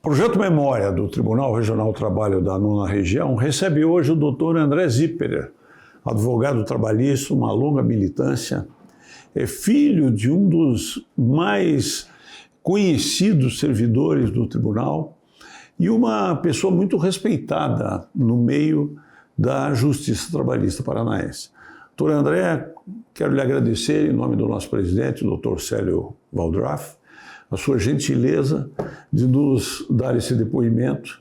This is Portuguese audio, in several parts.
O projeto Memória do Tribunal Regional do Trabalho da 9ª Região recebe hoje o Dr. André Zipperer, advogado trabalhista, uma longa militância, é filho de um dos mais conhecidos servidores do tribunal e uma pessoa muito respeitada no meio da justiça trabalhista paranaense. Dr. André, quero lhe agradecer em nome do nosso presidente, o Dr. Célio Valdraff, a sua gentileza de nos dar esse depoimento,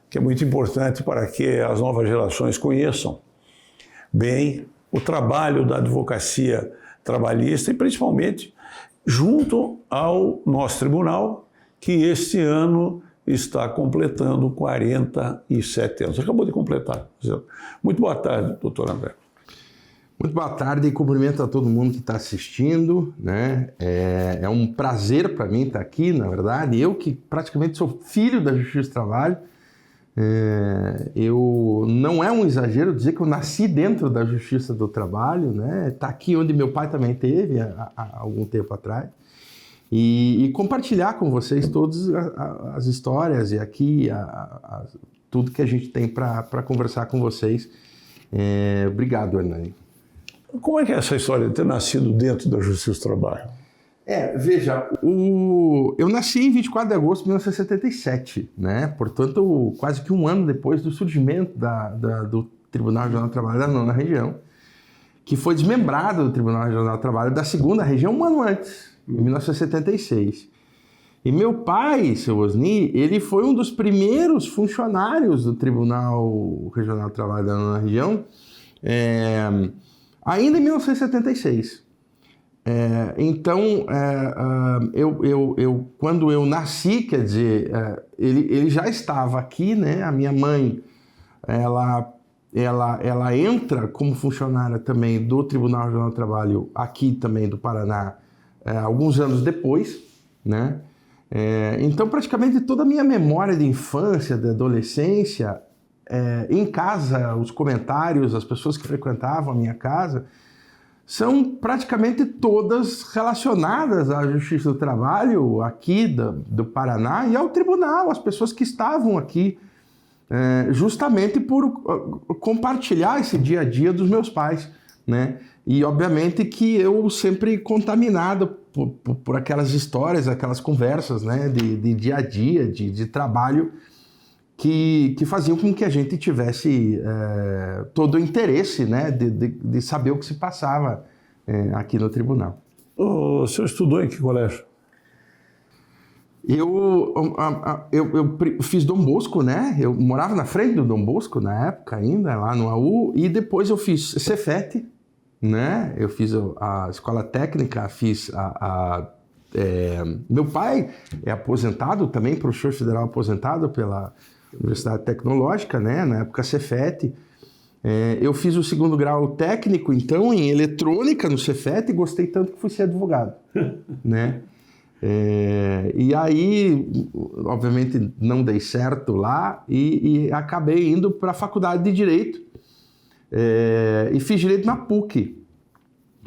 que é muito importante para que as novas gerações conheçam bem o trabalho da advocacia trabalhista e principalmente junto ao nosso tribunal, que este ano está completando 47 anos. Acabou de completar. Muito boa tarde, doutor André. Muito boa tarde e cumprimento a todo mundo que está assistindo, né? É um prazer para mim estar aqui, na verdade. Eu que praticamente sou filho da Justiça do Trabalho, não é um exagero dizer que eu nasci dentro da Justiça do Trabalho, né? Tá aqui onde meu pai também teve há algum tempo atrás. E compartilhar com vocês todas as histórias e aqui tudo que a gente tem para conversar com vocês. Obrigado, Hernani. Como é que é essa história de ter nascido dentro da Justiça do Trabalho? Veja, eu nasci em 24 de agosto de 1977, né? Portanto, quase que um ano depois do surgimento do Tribunal Regional do Trabalho da 9ª Região, que foi desmembrado do Tribunal Regional do Trabalho da 2ª Região um ano antes, em 1976. E meu pai, seu Osni, ele foi um dos primeiros funcionários do Tribunal Regional do Trabalho da 9ª Região, ainda em 1976. Quando eu nasci, quer dizer, ele já estava aqui, né? A minha mãe, ela entra como funcionária também do Tribunal Regional do Trabalho aqui também do Paraná, alguns anos depois, né? Então, praticamente toda a minha memória de infância, de adolescência, em casa, os comentários, as pessoas que frequentavam a minha casa, são praticamente todas relacionadas à Justiça do Trabalho aqui do Paraná e ao tribunal, as pessoas que estavam aqui, justamente por compartilhar esse dia a dia dos meus pais, né? E obviamente que eu sempre contaminado por aquelas histórias, aquelas conversas, né? de dia a dia, de trabalho, que faziam com que a gente tivesse todo o interesse, né, de saber o que se passava aqui no tribunal. O senhor estudou em que colégio? Eu fiz Dom Bosco, né? Eu morava na frente do Dom Bosco na época ainda, lá no AU, e depois eu fiz Cefet, né? Eu fiz a escola técnica, meu pai é aposentado também, professor federal aposentado pela Universidade Tecnológica, né? Na época Cefet. Eu fiz o 2º grau técnico, então, em eletrônica no Cefet e gostei tanto que fui ser advogado, né? E aí, obviamente, não dei certo lá e acabei indo para a faculdade de Direito e fiz Direito na PUC,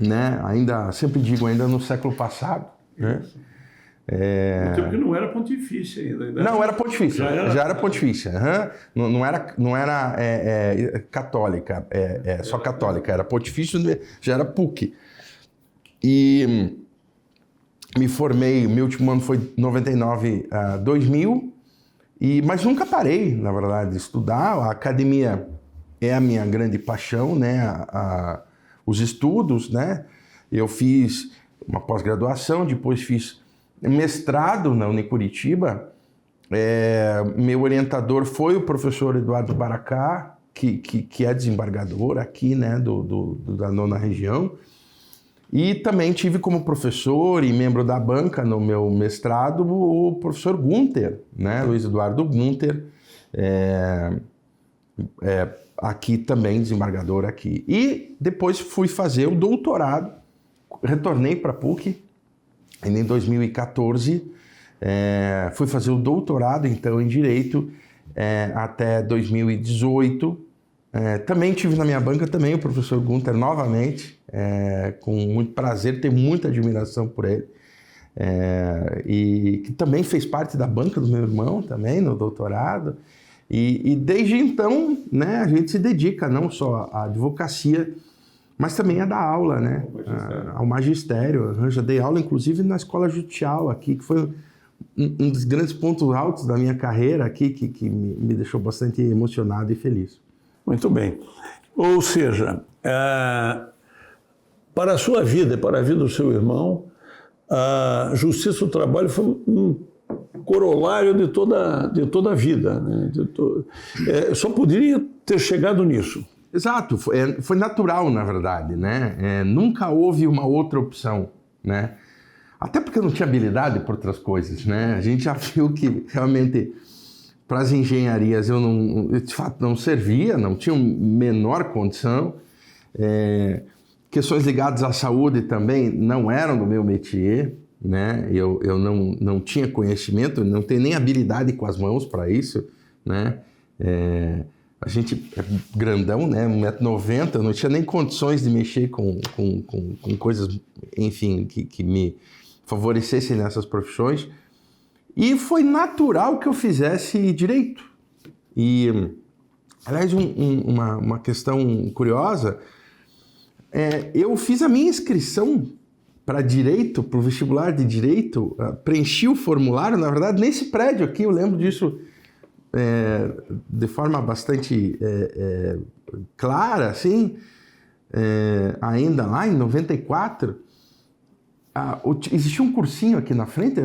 né? Sempre digo, ainda no século passado, né? No tempo que não era pontifícia ainda. Não, era pontifícia. Já era pontifícia. Uhum. Não era católica, só católica. Era pontifícia, já era PUC. E me formei, meu último ano foi 99 a 2000, mas nunca parei, na verdade, de estudar. A academia é a minha grande paixão, né? Os estudos, né? Eu fiz uma pós-graduação, depois fiz mestrado na Unicuritiba. Meu orientador foi o professor Eduardo Baracá, que é desembargador aqui, né, da 9ª Região. E também tive como professor e membro da banca no meu mestrado o professor Gunter, né, Luiz Eduardo Gunter, aqui também, desembargador aqui. E depois fui fazer o doutorado, retornei para a PUC, ainda em 2014, fui fazer o doutorado, então, em Direito, até 2018. Também tive na minha banca também o professor Gunter novamente, com muito prazer, tenho muita admiração por ele. e que também fez parte da banca do meu irmão também no doutorado. E desde então, né, a gente se dedica não só à advocacia, mas também a dar aula, né, ao magistério. Eu já dei aula, inclusive, na escola judicial aqui, que foi um dos grandes pontos altos da minha carreira aqui, que me deixou bastante emocionado e feliz. Muito bem. Ou seja, para a sua vida e para a vida do seu irmão, a justiça do trabalho foi um corolário de toda a vida, né? Só poderia ter chegado nisso. Exato, foi natural, na verdade, né? Nunca houve uma outra opção, né? Até porque eu não tinha habilidade por outras coisas, né? A gente já viu que realmente para as engenharias eu de fato não servia, não tinha menor condição. Questões ligadas à saúde também não eram do meu métier, né? Eu não tinha conhecimento, não tenho nem habilidade com as mãos para isso, né? A gente é grandão, né? 1,90 m, eu não tinha nem condições de mexer com coisas, enfim, que me favorecessem nessas profissões. E foi natural que eu fizesse direito. E, aliás, uma questão curiosa, eu fiz a minha inscrição para direito, para o vestibular de direito, preenchi o formulário, na verdade, nesse prédio aqui, eu lembro disso de forma bastante clara, assim, ainda lá em 94, existia um cursinho aqui na frente,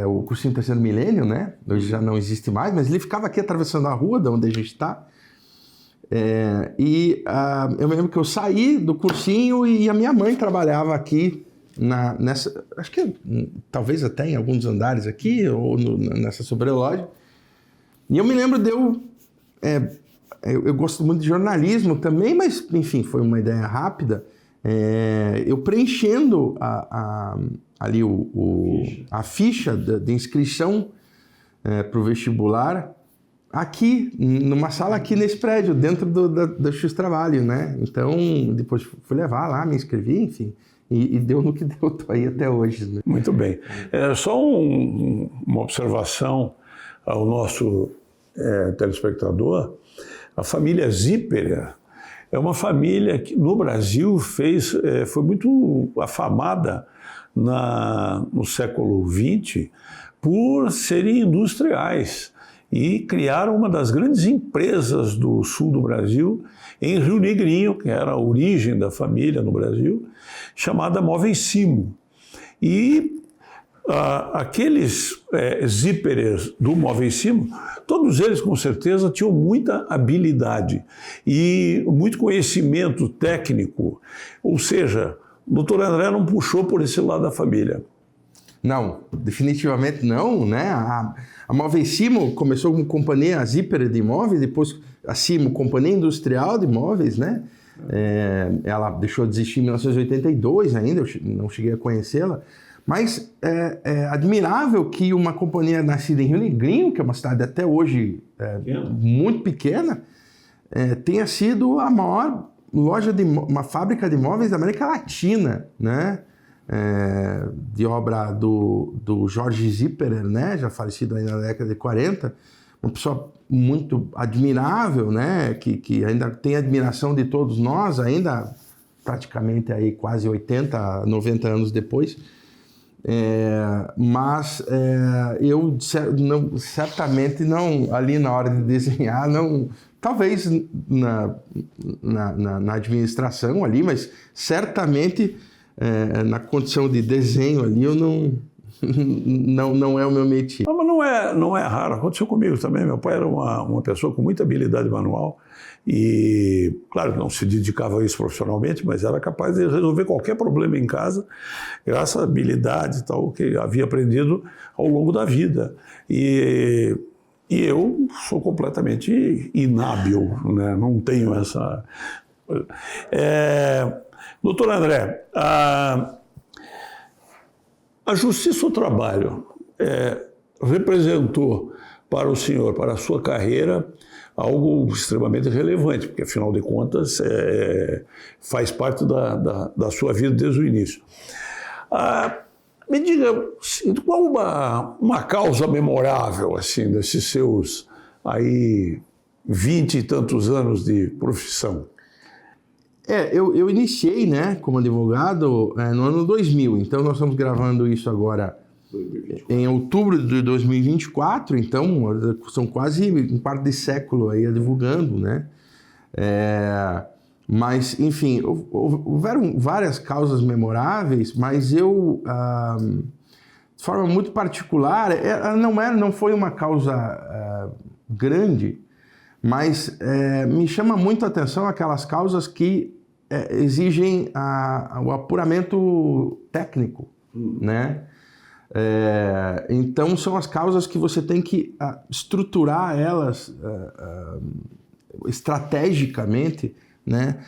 o cursinho Terceiro Milênio, né? Hoje já não existe mais, mas ele ficava aqui atravessando a rua de onde a gente está. Eu me lembro que eu saí do cursinho e a minha mãe trabalhava aqui nessa, acho que talvez até em alguns andares aqui, ou nessa sobreloja. E eu me lembro eu gosto muito de jornalismo também, mas enfim, foi uma ideia rápida. Eu preenchendo ali a ficha de inscrição para o vestibular, aqui, numa sala aqui nesse prédio, dentro do X Trabalho, né? Então, depois fui levar lá, me inscrevi, enfim, e deu no que deu, tô aí até hoje. Né? Muito bem. Só uma observação ao nosso telespectador. A família Zipperer é uma família que no Brasil foi muito afamada no século XX por serem industriais e criaram uma das grandes empresas do sul do Brasil, em Rio Negrinho, que era a origem da família no Brasil, chamada Móveis Simo. E aqueles Zipperers do Móveis Simo, todos eles com certeza tinham muita habilidade e muito conhecimento técnico, ou seja, o doutor André não puxou por esse lado da família. Não, definitivamente não, né? A Móveis Simo começou como companhia Zipperer de imóveis, depois a Simo, companhia industrial de imóveis, né? Ela deixou de existir em 1982 ainda, eu não cheguei a conhecê-la, mas é admirável que uma companhia nascida em Rio Negrinho, que é uma cidade até hoje muito pequena, tenha sido a maior uma fábrica de imóveis da América Latina, né? De obra do Jorge Zipperer, né? Já falecido aí na década de 40, uma pessoa muito admirável, né? Que ainda tem admiração de todos nós, ainda praticamente aí quase 80, 90 anos depois. Mas eu certamente não, ali na hora de desenhar, não, talvez na administração ali, mas certamente na condição de desenho ali eu não é o meu métier. Mas não é raro, aconteceu comigo também. Meu pai era uma pessoa com muita habilidade manual e, claro, não se dedicava a isso profissionalmente, mas era capaz de resolver qualquer problema em casa graças à habilidade e tal que havia aprendido ao longo da vida. E eu sou completamente inábil, né? Não tenho essa... Doutor André, a Justiça do Trabalho representou para o senhor, para a sua carreira, algo extremamente relevante, porque, afinal de contas, faz parte da sua vida desde o início. Me diga, qual uma causa memorável, assim, desses seus aí 20 e tantos anos de profissão? Eu iniciei, né, como advogado no ano 2000, então nós estamos gravando isso agora 2024. Em outubro de 2024, então são quase um quarto de século aí advogando, né? Mas, enfim, houveram várias causas memoráveis, mas eu, de forma muito particular, não foi uma causa grande, mas me chama muito a atenção aquelas causas que exigem o apuramento técnico, né? Então, são as causas que você tem que estruturar elas estrategicamente, né?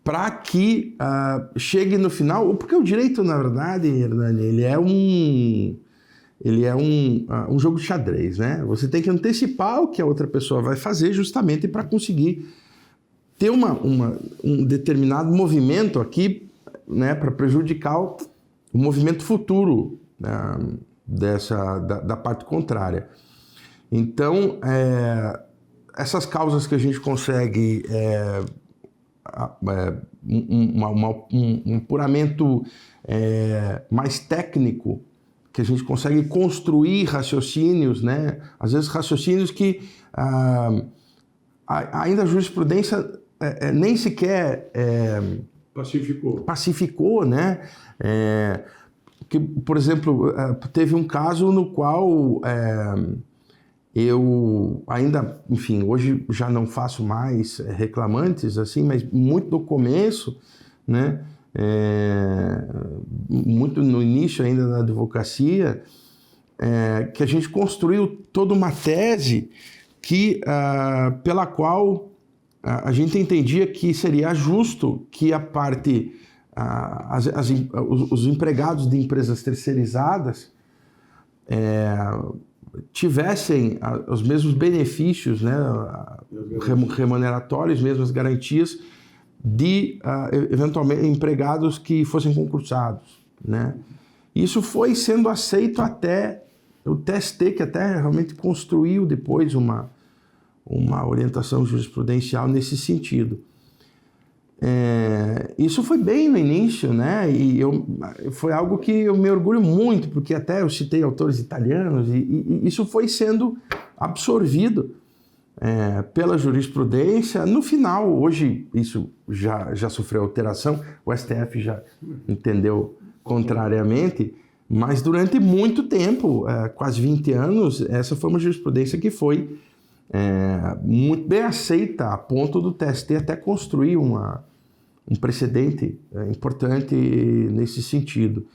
Para que chegue no final, porque o direito, na verdade, Hernani, ele é um jogo de xadrez, né? Você tem que antecipar o que a outra pessoa vai fazer justamente para conseguir ter um determinado movimento aqui, né, para prejudicar o movimento futuro da parte contrária. Então, essas causas que a gente consegue um apuramento mais técnico, que a gente consegue construir raciocínios, né? Às vezes raciocínios que ainda a jurisprudência nem sequer pacificou, né? Que, por exemplo, teve um caso no qual eu ainda, enfim, hoje já não faço mais reclamantes, assim, mas muito no começo, né? Muito no início ainda da advocacia, que a gente construiu toda uma tese pela qual a gente entendia que seria justo que a parte, os empregados de empresas terceirizadas tivessem os mesmos benefícios, né, remuneratórios, mesmas garantias de, eventualmente, empregados que fossem concursados, né? Isso foi sendo aceito até o TST, que até realmente construiu depois uma orientação jurisprudencial nesse sentido. Isso foi bem no início, né? E foi algo que eu me orgulho muito, porque até eu citei autores italianos, e isso foi sendo absorvido pela jurisprudência. No final, hoje, isso já sofreu alteração, o STF já entendeu contrariamente, mas durante muito tempo, quase 20 anos, essa foi uma jurisprudência que foi muito bem aceita, a ponto do TST até construir um precedente importante nesse sentido.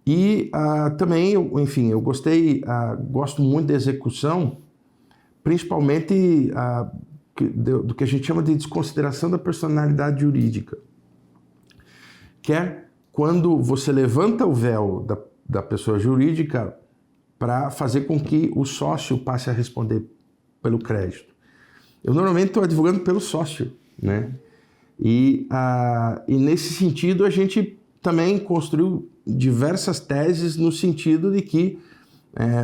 E também, enfim, eu gosto muito da execução, principalmente do que a gente chama de desconsideração da personalidade jurídica, que é quando você levanta o véu da pessoa jurídica para fazer com que o sócio passe a responder pelo crédito. Eu normalmente estou advogando pelo sócio, né? E nesse sentido a gente também construiu diversas teses no sentido de que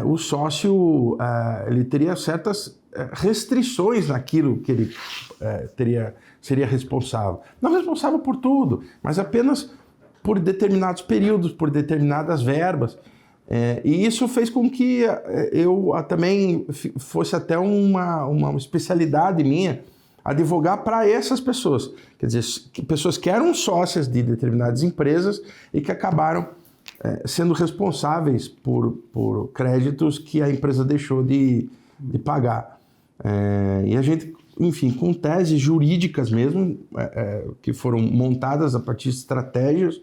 o sócio ele teria certas restrições naquilo que ele seria responsável. Não responsável por tudo, mas apenas por determinados períodos, por determinadas verbas. E isso fez com que eu também fosse até uma especialidade minha advogar para essas pessoas. Quer dizer, pessoas que eram sócias de determinadas empresas e que acabaram sendo responsáveis por créditos que a empresa deixou de pagar. E a gente, enfim, com teses jurídicas mesmo, que foram montadas a partir de estratégias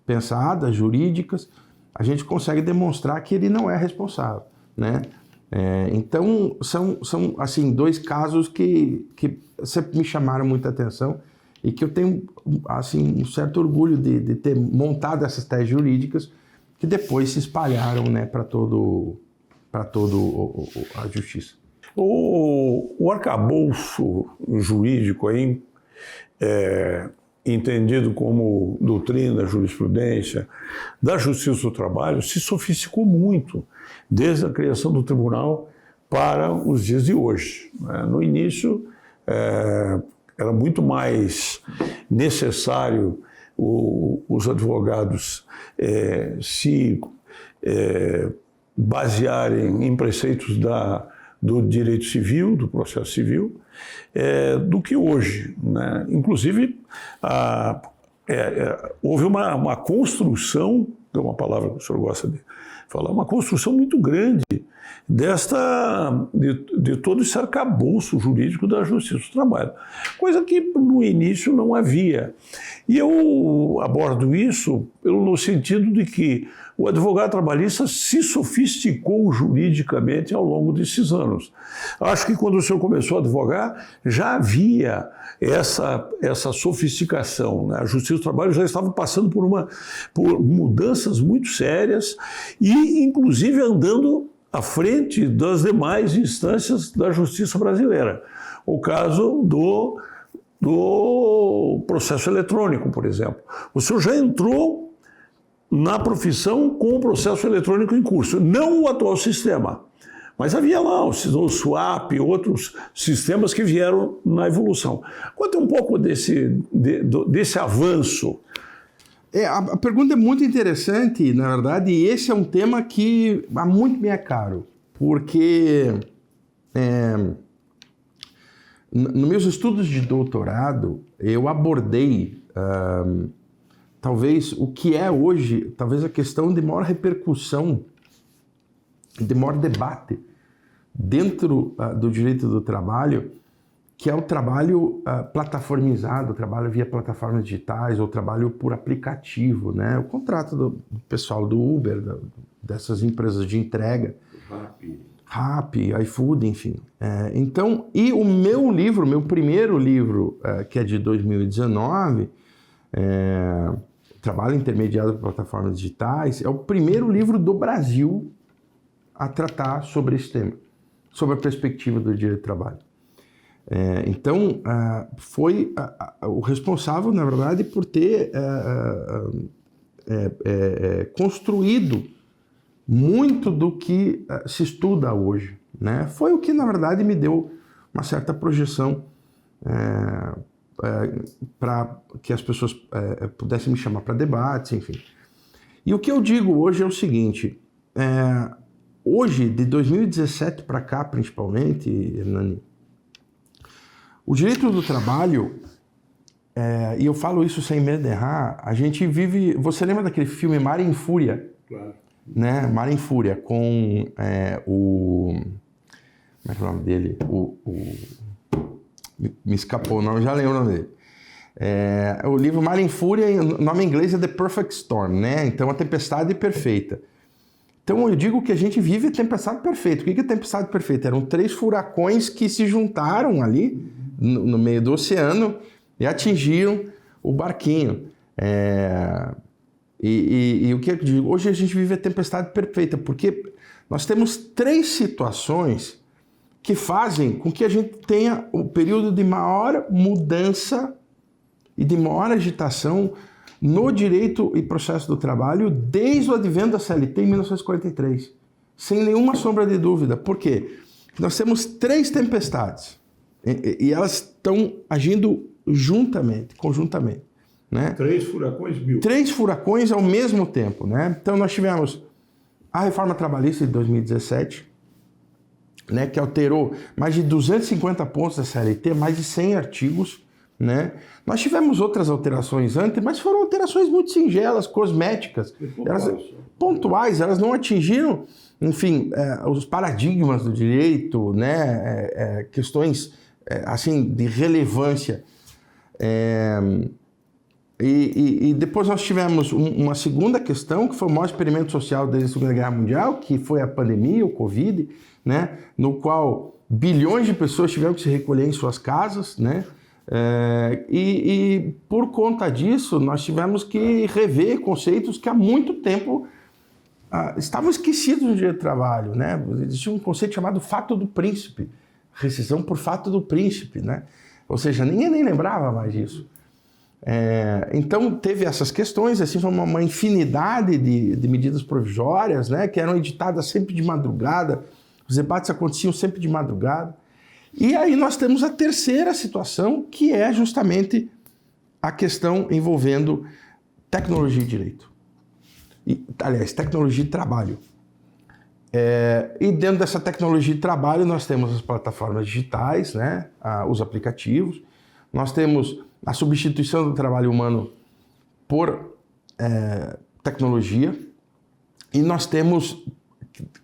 pensadas, jurídicas, a gente consegue demonstrar que ele não é responsável, né? Então, são assim, dois casos que sempre me chamaram muita atenção e que eu tenho assim, um certo orgulho de ter montado essas teses jurídicas que depois se espalharam, né, para todo a justiça. O arcabouço jurídico aí, entendido como doutrina, jurisprudência, da justiça do trabalho, se sofisticou muito, desde a criação do tribunal para os dias de hoje. No início, era muito mais necessário os advogados se basearem em preceitos do direito civil, do processo civil, do que hoje, né? Inclusive, houve uma construção, que é uma palavra que o senhor gosta de falar, uma construção muito grande de todo esse arcabouço jurídico da justiça do trabalho, coisa que no início não havia. E eu abordo isso no sentido de que o advogado trabalhista se sofisticou juridicamente ao longo desses anos. Acho que quando o senhor começou a advogar, já havia essa sofisticação, né? A justiça do trabalho já estava passando por mudanças muito sérias e, inclusive, andando à frente das demais instâncias da justiça brasileira. O caso do processo eletrônico, por exemplo. O senhor já entrou na profissão com o processo eletrônico em curso, não o atual sistema, mas havia lá o SWAP e outros sistemas que vieram na evolução. Conta um pouco desse avanço. A pergunta é muito interessante, na verdade, e esse é um tema que muito me é caro, porque nos meus estudos de doutorado, eu abordei talvez o que é hoje, talvez a questão de maior repercussão, de maior debate dentro do direito do trabalho, que é o trabalho plataformizado, o trabalho via plataformas digitais, ou o trabalho por aplicativo, né? O contrato do pessoal do Uber, dessas empresas de entrega, Rappi, iFood, enfim. Então, e o meu primeiro livro, que é de 2019, Trabalho Intermediado por Plataformas Digitais, é o primeiro livro do Brasil a tratar sobre esse tema, sobre a perspectiva do direito do trabalho. Então, foi o responsável, na verdade, por ter construído muito do que se estuda hoje, né? Foi o que, na verdade, me deu uma certa projeção para que as pessoas pudessem me chamar para debates, enfim. E o que eu digo hoje é o seguinte, hoje, de 2017 para cá, principalmente, Hernani, o direito do trabalho, e eu falo isso sem medo de errar, a gente vive... Você lembra daquele filme Mar em Fúria? Claro. Né? Mar em Fúria, com o... Como é que é o nome dele? Me escapou o nome, já lembro o nome dele. O livro Mar em Fúria, o nome em inglês é The Perfect Storm, né? Então, a tempestade perfeita. Então, eu digo que a gente vive tempestade perfeita. O que é tempestade perfeita? Eram 3 furacões que se juntaram ali no meio do oceano e atingiram o barquinho. E o que eu digo? Hoje a gente vive a tempestade perfeita, porque nós temos 3 situações que fazem com que a gente tenha o período de maior mudança e de maior agitação no direito e processo do trabalho desde o advento da CLT em 1943. Sem nenhuma sombra de dúvida. Por quê? Nós temos 3 tempestades e elas estão agindo conjuntamente. Né? 3 furacões mil. 3 furacões ao mesmo tempo. Né? Então nós tivemos a reforma trabalhista de 2017, né, que alterou mais de 250 pontos da CLT, mais de 100 artigos. Né? Nós tivemos outras alterações antes, mas foram alterações muito singelas, cosméticas, pontuais, elas não atingiram, enfim, os paradigmas do direito, né? Questões assim de relevância. E depois nós tivemos uma segunda questão, que foi o maior experimento social desde a Segunda Guerra Mundial, que foi a pandemia, o Covid, né? No qual bilhões de pessoas tiveram que se recolher em suas casas, né? E por conta disso, nós tivemos que rever conceitos que há muito tempo estavam esquecidos no direito do trabalho, né? Existia um conceito chamado fato do príncipe, rescisão por fato do príncipe, né? Ou seja, ninguém nem lembrava mais disso. Então, teve essas questões, assim, uma infinidade de medidas provisórias, né, que eram editadas sempre de madrugada, os debates aconteciam sempre de madrugada. E aí nós temos a terceira situação, que é justamente a questão envolvendo tecnologia e direito. Aliás, tecnologia e trabalho. E dentro dessa tecnologia de trabalho nós temos as plataformas digitais, né, os aplicativos, nós temos a substituição do trabalho humano por tecnologia, e nós temos,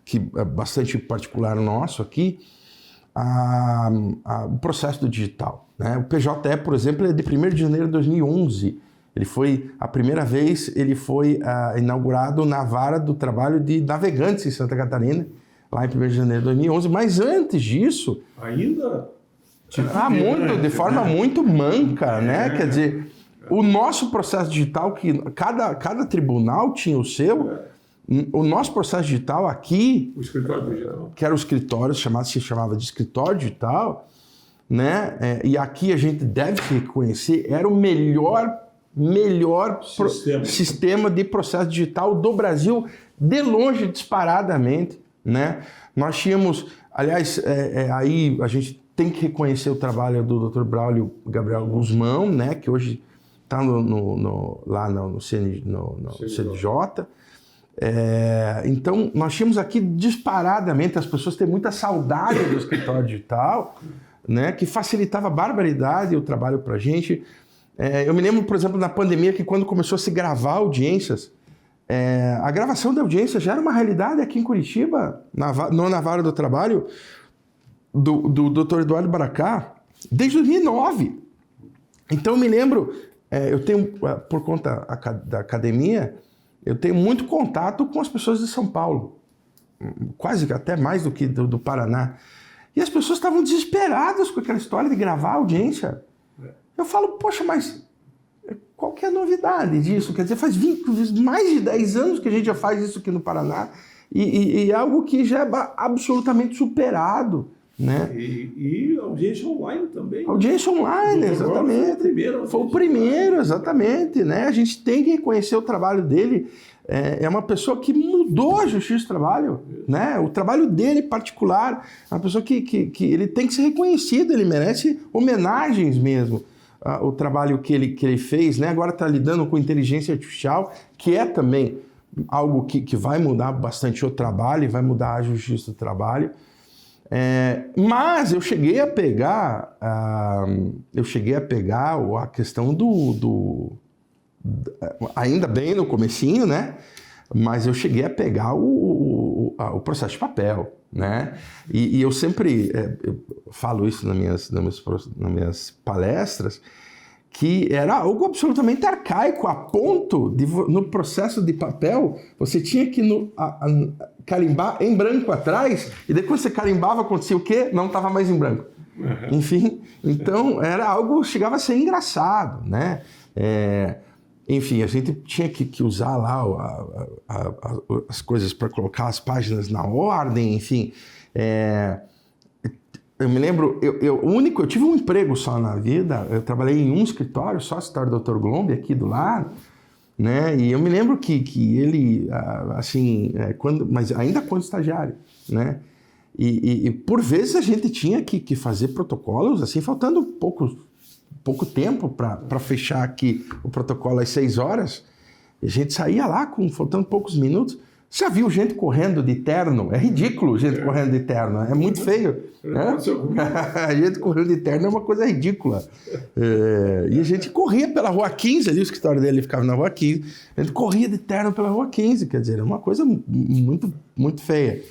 que é bastante particular nosso aqui, o processo do digital, né? O PJE, por exemplo, é de 1º de janeiro de 2011. A primeira vez ele foi inaugurado na Vara do Trabalho de Navegantes em Santa Catarina, lá em 1º de janeiro de 2011, mas antes disso... Ainda? De forma muito manca, né? Quer dizer, o nosso processo digital, que cada tribunal tinha o seu, o nosso processo digital aqui... O escritório digital. Que era o escritório, se chamava de escritório digital, né? E aqui a gente deve reconhecer, era o melhor sistema de processo digital do Brasil, de longe, disparadamente, né? Nós tínhamos, aliás, aí a gente tem que reconhecer o trabalho do Dr. Braulio Gabriel Guzmão, né? Que hoje está lá no CNJ. Então, nós tínhamos aqui disparadamente, as pessoas têm muita saudade do escritório digital, né? Que facilitava a barbaridade o trabalho para a gente. Eu me lembro, por exemplo, na pandemia, que quando começou a se gravar audiências, a gravação da audiência já era uma realidade aqui em Curitiba, na Vara do Trabalho, do Dr. Eduardo Baracá, desde 2009. Então, eu me lembro, eu tenho, por conta da academia, eu tenho muito contato com as pessoas de São Paulo, quase até mais do que do Paraná. E as pessoas estavam desesperadas com aquela história de gravar audiência. Eu falo, poxa, mas qual que é a novidade disso? Quer dizer, faz mais de 10 anos que a gente já faz isso aqui no Paraná e é algo que já é absolutamente superado, né? E audiência online também. Audiência online, exatamente. Foi o primeiro, exatamente, né? A gente tem que reconhecer o trabalho dele. É uma pessoa que mudou a justiça do trabalho, né? O trabalho dele particular, é uma pessoa que ele tem que ser reconhecido, ele merece homenagens mesmo. O trabalho que ele fez, né? Agora está lidando com inteligência artificial, que é também algo que vai mudar bastante o trabalho, vai mudar a justiça do trabalho. Mas eu cheguei a pegar a questão ainda bem no comecinho, né? Mas eu cheguei a pegar o processo de papel, né? E eu sempre eu falo isso nas minhas palestras, que era algo absolutamente arcaico, a ponto de, no processo de papel, você tinha que carimbar em branco atrás, e depois você carimbava, acontecia o quê? Não estava mais em branco. Uhum. Enfim, então era algo, chegava a ser engraçado, né? Enfim, a gente tinha que usar lá as coisas para colocar as páginas na ordem, enfim. Eu me lembro, eu tive um emprego só na vida, eu trabalhei em um escritório, só o escritório do Dr. Glombe, aqui do lado, né? E eu me lembro que ele, assim, mas ainda quando estagiário, né? E por vezes a gente tinha que fazer protocolos, assim, faltando pouco tempo para fechar aqui o protocolo às 6 horas, e a gente saía lá faltando poucos minutos. Já viu gente correndo de terno? É ridículo gente correndo de terno, é muito feio. Né? A gente correndo de terno é uma coisa ridícula. E a gente corria pela Rua 15, ali o escritório dele ficava na Rua 15, a gente corria de terno pela Rua 15, quer dizer, é uma coisa muito, muito feia.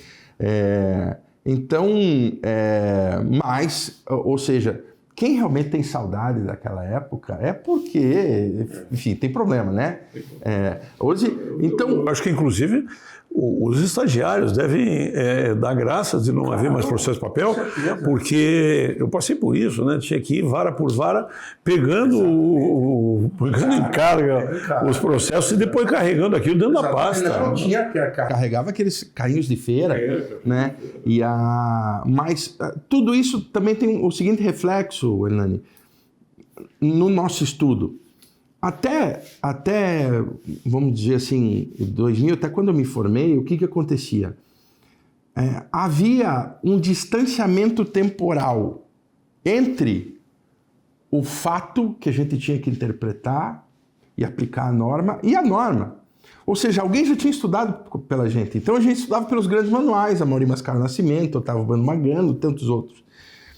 Então, ou seja, quem realmente tem saudade daquela época é porque, enfim, tem problema, né? Hoje, então... Eu acho que, inclusive, os estagiários devem dar graças de não haver mais processo de papel, porque eu passei por isso, né? Tinha que ir vara por vara, pegando em carga os processos e depois carregando aquilo dentro da pasta. Não tinha, carregava aqueles carrinhos de feira, né? Mas tudo isso também tem o seguinte reflexo, Hernani, no nosso estudo. Até, vamos dizer assim, 2000, até quando eu me formei, o que acontecia? Havia um distanciamento temporal entre o fato que a gente tinha que interpretar e aplicar a norma e a norma. Ou seja, alguém já tinha estudado pela gente. Então a gente estudava pelos grandes manuais, Amaury Mascaro Nascimento, Otávio Bando Magano, tantos outros.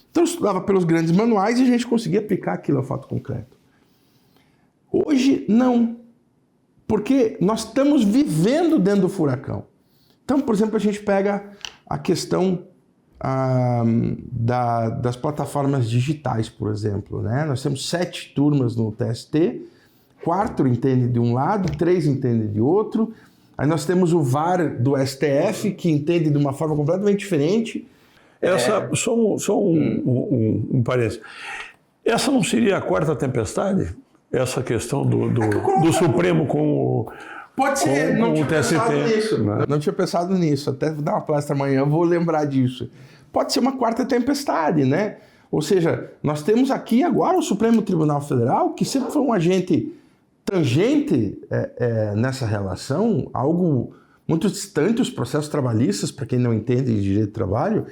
Então eu estudava pelos grandes manuais e a gente conseguia aplicar aquilo ao fato concreto. Hoje, não. Porque nós estamos vivendo dentro do furacão. Então, por exemplo, a gente pega a questão das plataformas digitais, por exemplo, né? Nós temos 7 turmas no TST, 4 entendem de um lado, 3 entendem de outro. Aí nós temos o VAR do STF, que entende de uma forma completamente diferente. Só um parênteses. Essa não seria a 4ª tempestade? Essa questão do Supremo com o... Pode ser, não tinha TST, pensado nisso. Né? Não tinha pensado nisso. Até dar uma palestra amanhã, eu vou lembrar disso. Pode ser uma 4ª tempestade, né? Ou seja, nós temos aqui agora o Supremo Tribunal Federal, que sempre foi um agente tangente nessa relação, algo muito distante dos processos trabalhistas, para quem não entende de direito do trabalho,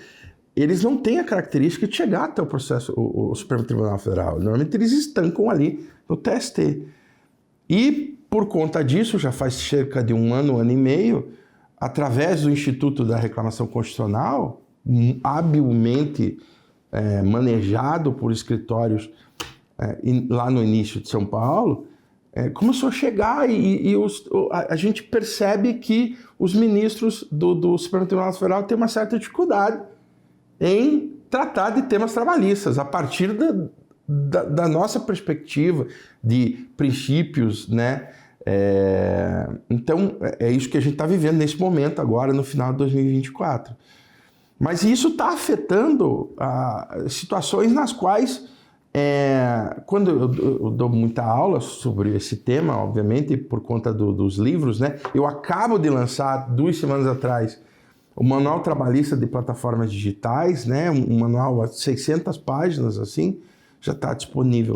eles não têm a característica de chegar até o Supremo Tribunal Federal. Normalmente eles estancam ali no TST. E, por conta disso, já faz cerca de um ano e meio, através do Instituto da Reclamação Constitucional, habilmente manejado por escritórios lá no início de São Paulo, começou a chegar e a gente percebe que os ministros do Supremo Tribunal Federal têm uma certa dificuldade em tratar de temas trabalhistas, a partir da nossa perspectiva de princípios, né? Então, é isso que a gente está vivendo nesse momento agora, no final de 2024. Mas isso está afetando situações nas quais, quando eu dou muita aula sobre esse tema, obviamente, por conta dos livros, né? Eu acabo de lançar 2 semanas atrás o Manual Trabalhista de Plataformas Digitais, né? Um manual de 600 páginas, assim, já está disponível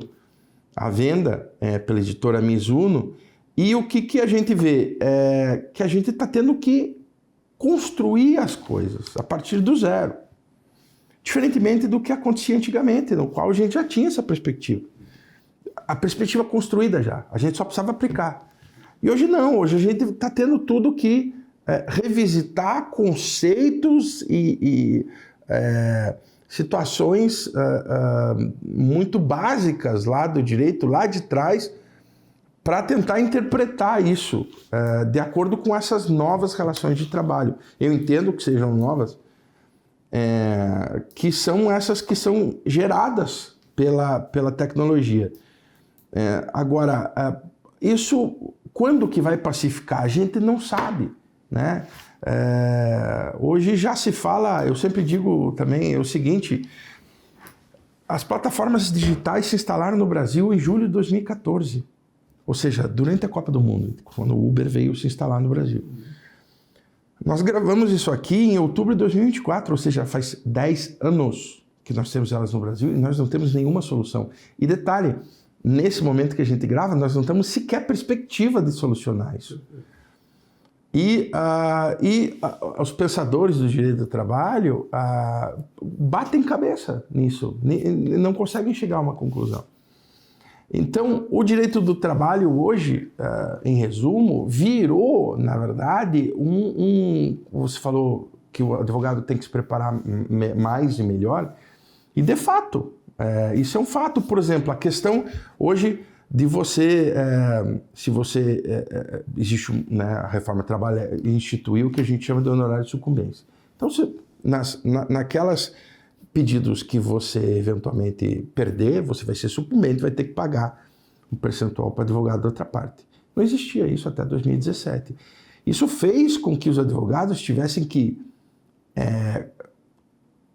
à venda pela editora Mizuno. E o que a gente vê? Que a gente está tendo que construir as coisas a partir do zero. Diferentemente do que acontecia antigamente, no qual a gente já tinha essa perspectiva. A perspectiva construída já, a gente só precisava aplicar. E hoje não, hoje a gente está tendo tudo que revisitar conceitos e situações muito básicas lá do direito, lá de trás, para tentar interpretar isso de acordo com essas novas relações de trabalho. Eu entendo que sejam novas, que são essas que são geradas pela tecnologia. Agora, isso, quando que vai pacificar? A gente não sabe, né? Hoje já se fala, eu sempre digo também o seguinte, as plataformas digitais se instalaram no Brasil em julho de 2014. Ou seja, durante a Copa do Mundo, quando o Uber veio se instalar no Brasil. Nós gravamos isso aqui em outubro de 2024, ou seja, faz 10 anos que nós temos elas no Brasil e nós não temos nenhuma solução. E detalhe, nesse momento que a gente grava, nós não temos sequer perspectiva de solucionar isso. E os pensadores do direito do trabalho batem cabeça nisso, não conseguem chegar a uma conclusão. Então, o direito do trabalho hoje, em resumo, virou, na verdade, você falou que o advogado tem que se preparar mais e melhor, e de fato, isso é um fato. Por exemplo, a questão hoje de você, se você, existe, né, a reforma trabalhista instituiu o que a gente chama de honorário de sucumbência. Então, naquelas pedidos que você eventualmente perder, você vai ser sucumbente, vai ter que pagar um percentual para o advogado da outra parte. Não existia isso até 2017. Isso fez com que os advogados tivessem que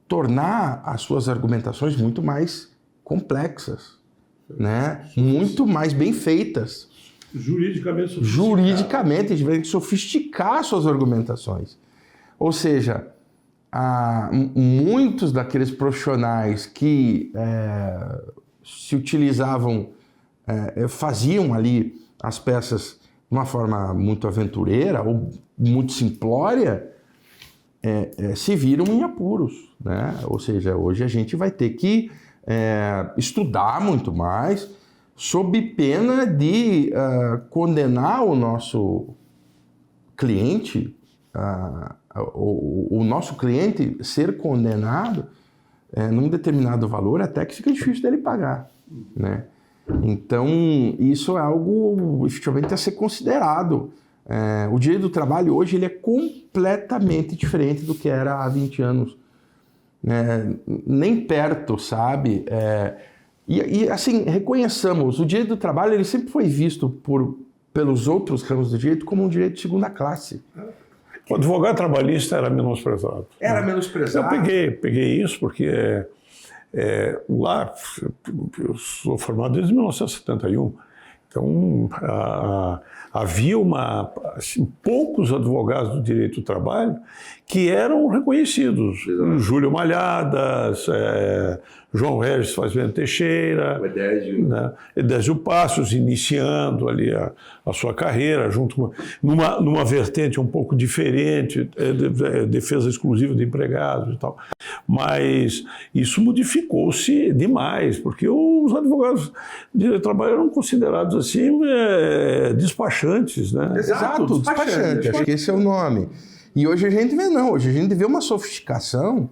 tornar as suas argumentações muito mais complexas, né? Muito mais bem feitas. Juridicamente, tiveram que sofisticar suas argumentações. Ou seja, muitos daqueles profissionais que se utilizavam faziam ali as peças de uma forma muito aventureira ou muito simplória, se viram em apuros, né? Ou seja, hoje a gente vai ter que estudar muito mais, sob pena de condenar o nosso cliente, o nosso cliente ser condenado num determinado valor até que fica difícil dele pagar, né? Então, isso é algo efetivamente a ser considerado. O direito do trabalho hoje ele é completamente diferente do que era há 20 anos. Nem perto, sabe? E assim, reconheçamos, o direito do trabalho ele sempre foi visto pelos outros ramos do direito como um direito de segunda classe. O advogado trabalhista era menosprezado. Era menosprezado. Eu peguei isso porque lá, eu sou formado desde 1971, então havia poucos advogados do direito do trabalho que eram reconhecidos. Júlio Malhadas, João Regis Fazenda Teixeira, Edésio Passos, iniciando ali a sua carreira, junto numa vertente um pouco diferente, defesa exclusiva de empregados e tal. Mas isso modificou-se demais, porque os advogados de direito do trabalho eram considerados assim despachantes, né? Exato, despachante, acho que esse é o nome. E hoje a gente vê não, hoje a gente vê uma sofisticação,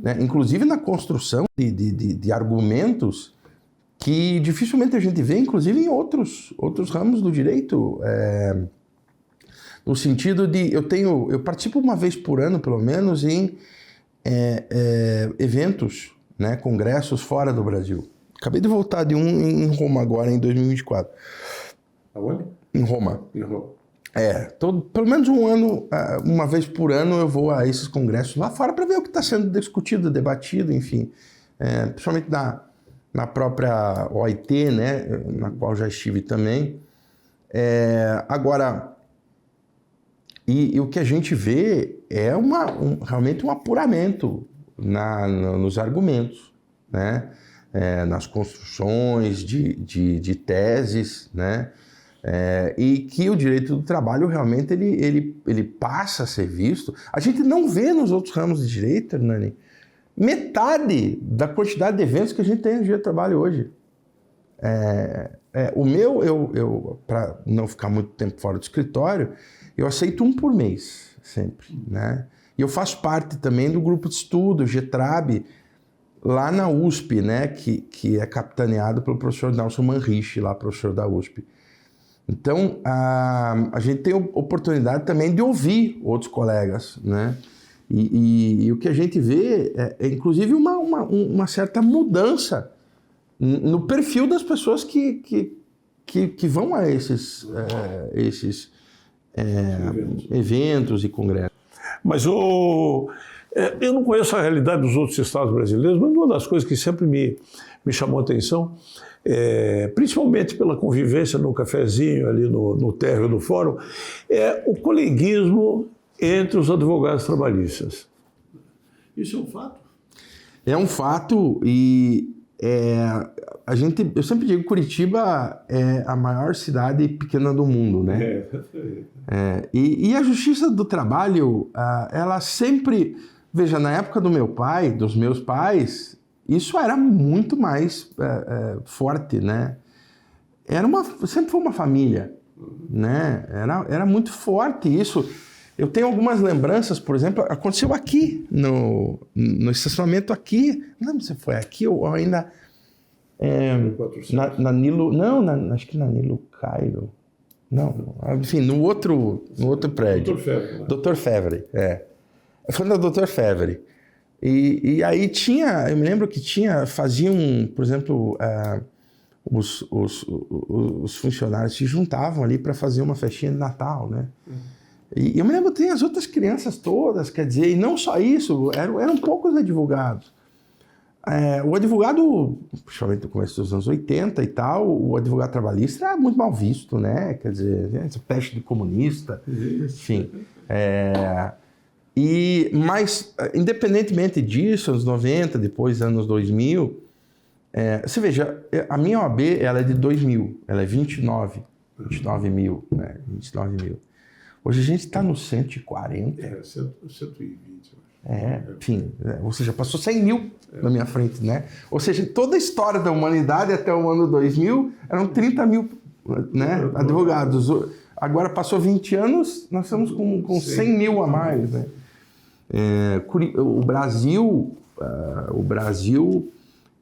né, inclusive na construção de argumentos que dificilmente a gente vê, inclusive em outros ramos do direito, no sentido de eu participo uma vez por ano, pelo menos, em eventos, né, congressos fora do Brasil. Acabei de voltar de um em Roma agora, em 2024. Aonde? Em Roma. Em Roma. Pelo menos um ano, uma vez por ano eu vou a esses congressos lá fora para ver o que está sendo discutido, debatido, enfim. Principalmente na própria OIT, né, na qual já estive também. Agora, e o que a gente vê é realmente um apuramento nos argumentos, né, nas construções de teses, né, e que o direito do trabalho realmente ele passa a ser visto. A gente não vê nos outros ramos de direito, Hernani, metade da quantidade de eventos que a gente tem no direito do trabalho hoje. O meu, para não ficar muito tempo fora do escritório, eu aceito um por mês, sempre, né? E eu faço parte também do grupo de estudo, GETRAB, lá na USP, né? Que é capitaneado pelo professor Nelson Manrich, lá professor da USP. Então, a gente tem oportunidade também de ouvir outros colegas, né? E o que a gente vê é inclusive, uma certa mudança no perfil das pessoas que vão a esses eventos e congressos. Mas eu não conheço a realidade dos outros estados brasileiros, mas uma das coisas que sempre me chamou a atenção, principalmente pela convivência no cafezinho ali no térreo do fórum, é o coleguismo entre os advogados trabalhistas. Isso é um fato? É um fato e eu sempre digo que Curitiba é a maior cidade pequena do mundo, né? E a Justiça do Trabalho, ela sempre... Veja, na época do meu pai, dos meus pais, isso era muito mais forte, né? Sempre foi uma família, né? Era muito forte isso. Eu tenho algumas lembranças, por exemplo, aconteceu aqui, no estacionamento aqui, não lembro se foi aqui ou ainda na Nilo, não, acho que na Nilo Cairo, não, enfim, no outro prédio. Dr. Fevre, foi na Dr. Fevre. E aí eu me lembro que faziam, por exemplo, os funcionários se juntavam ali para fazer uma festinha de Natal, né? E eu me lembro que tem as outras crianças todas, quer dizer, e não só isso, eram poucos advogados. O advogado, principalmente no começo dos anos 80 e tal, o advogado trabalhista era muito mal visto, né? Quer dizer, essa peste de comunista, enfim. Mas, independentemente disso, anos 90, depois anos 2000, Você veja, a minha OAB ela é de 2000, ela é 29 mil, né? 29 mil. Hoje a gente está no 140. 120. Enfim, ou seja, passou 100 mil na minha frente, né? Ou seja, toda a história da humanidade até o ano 2000 eram 30 mil, né, advogados. Agora passou 20 anos, nós estamos com 100 mil a mais, né? O Brasil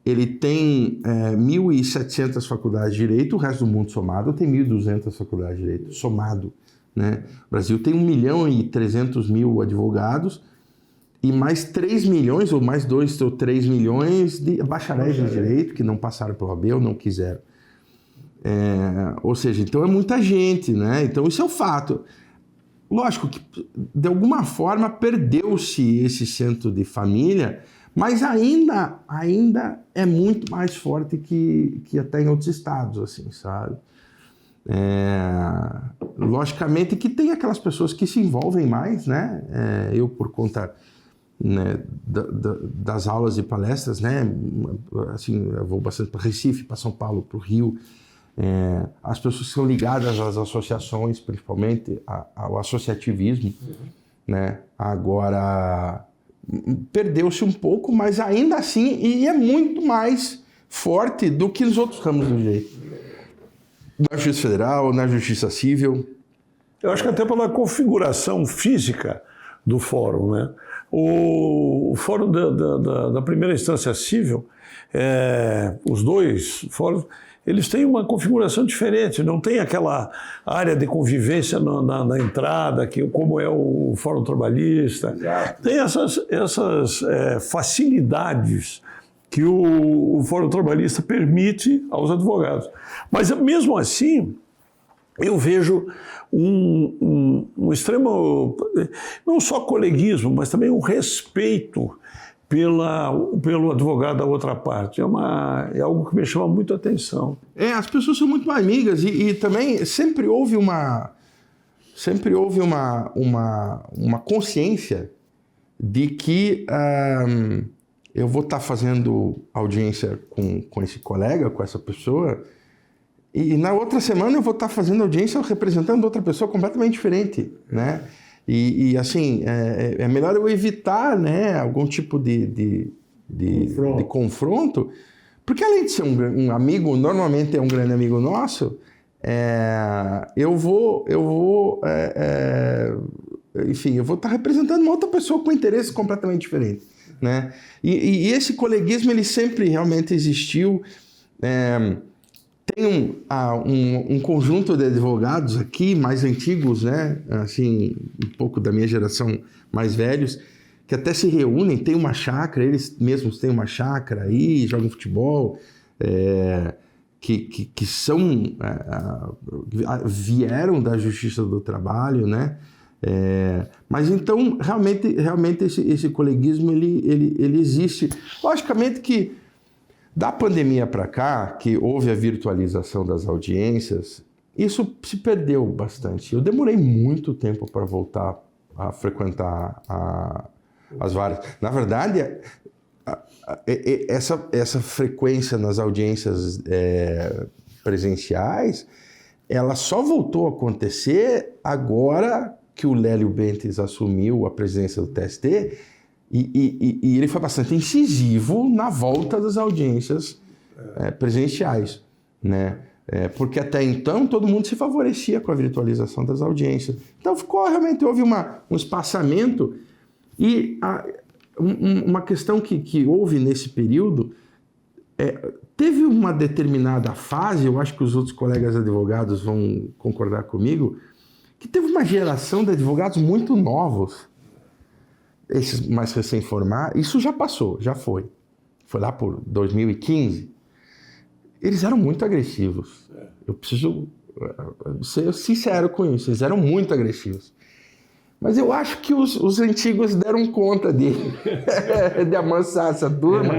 ele tem 1.700 faculdades de direito, o resto do mundo somado tem 1.200 faculdades de direito, somado, né? O Brasil tem 1.300.000 advogados e mais 3 milhões, ou mais 2 ou 3 milhões de bacharéis de direito que não passaram pelo OAB ou não quiseram. Ou seja, então é muita gente, né? Então isso é um fato. Lógico que, de alguma forma, perdeu-se esse centro de família, mas ainda é muito mais forte que até em outros estados, assim, sabe? Logicamente que tem aquelas pessoas que se envolvem mais, né? Eu, por conta, né, das aulas e palestras, né? Assim, eu vou bastante para Recife, para São Paulo, para o Rio. As pessoas que são ligadas às associações, principalmente ao associativismo, né? Agora perdeu-se um pouco, mas ainda assim, e é muito mais forte do que nos outros ramos do direito. Na Justiça Federal, na Justiça Civil. Eu acho que até pela configuração física do fórum, né? O fórum da primeira instância civil, os dois fóruns, eles têm uma configuração diferente, não tem aquela área de convivência na entrada, como é o Fórum Trabalhista. Exato. Tem essas facilidades que o Fórum Trabalhista permite aos advogados. Mas, mesmo assim, eu vejo um extremo, não só coleguismo, mas também um respeito pelo advogado da outra parte. É algo que me chama muito a atenção. As pessoas são muito amigas e também sempre houve uma consciência de que eu vou estar fazendo audiência com esse colega, com essa pessoa, e na outra semana eu vou estar fazendo audiência representando outra pessoa completamente diferente, né? E assim, é melhor eu evitar, né, algum tipo de confronto, porque além de ser um amigo, normalmente é um grande amigo nosso, eu vou estar representando uma outra pessoa com interesses completamente diferentes, né? E esse coleguismo, ele sempre realmente existiu. Tem um conjunto de advogados aqui, mais antigos, né? Assim, um pouco da minha geração, mais velhos, que até se reúnem, tem uma chácara, eles mesmos têm uma chácara aí, jogam futebol, que vieram da Justiça do Trabalho, né? Mas então, realmente esse coleguismo, ele existe. Logicamente que da pandemia para cá, que houve a virtualização das audiências, isso se perdeu bastante. Eu demorei muito tempo para voltar a frequentar as varas. Na verdade, essa frequência nas audiências presenciais, ela só voltou a acontecer agora que o Lélio Bentes assumiu a presidência do TST, e ele foi bastante incisivo na volta das audiências presenciais, né? Porque até então todo mundo se favorecia com a virtualização das audiências. Então realmente houve um espaçamento, e uma questão que houve nesse período, teve uma determinada fase, eu acho que os outros colegas advogados vão concordar comigo, que teve uma geração de advogados muito novos, esses mais recém-formados. Isso já passou, já foi lá por 2015, eles eram muito agressivos. Eu preciso ser sincero com isso, eles eram muito agressivos. Mas eu acho que os antigos deram conta de amansar essa turma,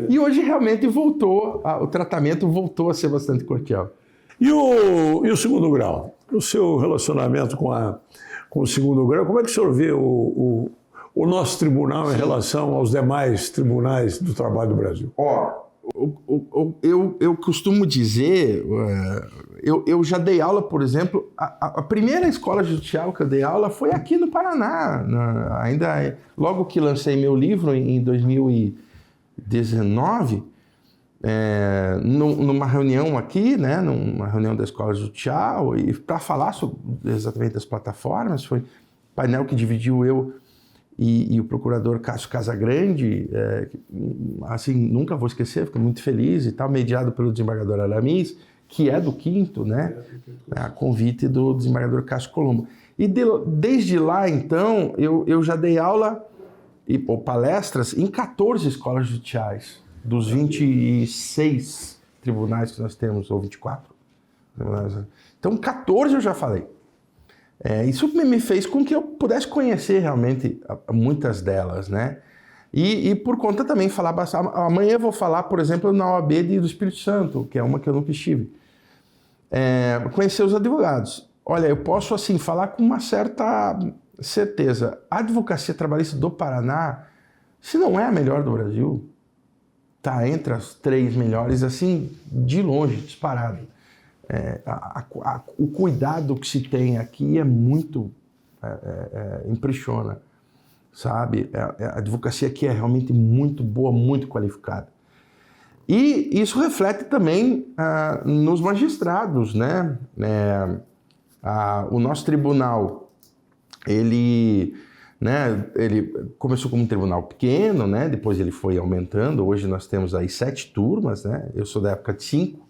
e hoje realmente o tratamento voltou a ser bastante cordial. E o segundo grau? O seu relacionamento com o segundo grau, como é que o senhor vê o nosso tribunal em relação aos demais tribunais do trabalho do Brasil? eu costumo dizer, eu já dei aula, por exemplo, a primeira escola judicial que eu dei aula foi aqui no Paraná, logo que lancei meu livro em 2019, numa reunião aqui, né, numa reunião da escola judicial, e para falar exatamente das plataformas, foi um painel que dividiu eu e o procurador Cássio Casagrande, assim, nunca vou esquecer, fiquei muito feliz e tal, mediado pelo desembargador Aramis, que é do 5º, né, a convite do desembargador Cássio Colombo. E desde lá, então, eu já dei aula ou palestras em 14 escolas judiciais, dos 26 tribunais que nós temos, ou 24. Então, 14 eu já falei. Isso me fez com que eu pudesse conhecer realmente muitas delas, né? E por conta também falar bastante. Amanhã eu vou falar, por exemplo, na OAB do Espírito Santo, que é uma que eu nunca estive. Conhecer os advogados. Olha, eu posso assim falar com uma certa certeza. A advocacia trabalhista do Paraná, se não é a melhor do Brasil, está entre as 3 melhores, assim, de longe, disparado. O cuidado que se tem aqui é muito... impressiona, sabe? A advocacia aqui é realmente muito boa, muito qualificada. E isso reflete também nos magistrados, né? O nosso tribunal, ele começou como um tribunal pequeno, né? Depois ele foi aumentando. Hoje nós temos aí 7 turmas, né? Eu sou da época de 5.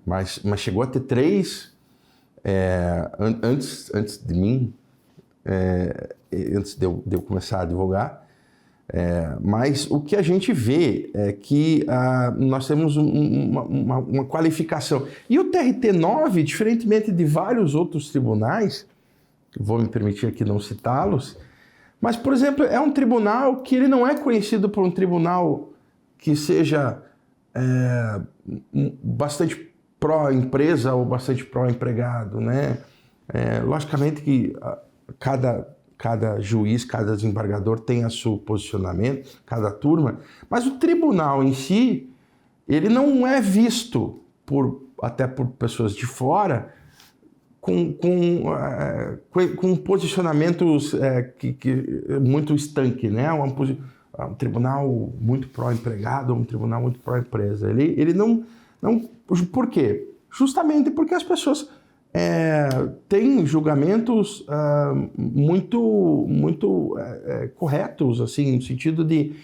Mas chegou a ter 3 antes de mim, antes de eu começar a advogar. Mas o que a gente vê é que nós temos uma qualificação. E o TRT9, diferentemente de vários outros tribunais, vou me permitir aqui não citá-los, mas, por exemplo, é um tribunal que ele não é conhecido por um tribunal que seja bastante pró-empresa ou bastante pró-empregado, né? Logicamente que cada juiz, cada desembargador tem o seu posicionamento, cada turma, mas o tribunal em si, ele não é visto até por pessoas de fora com posicionamentos muito estanque, né? Um tribunal muito pró-empregado, um tribunal muito pró-empresa. Ele não... Por quê? Justamente porque as pessoas têm julgamentos muito corretos, assim, no sentido de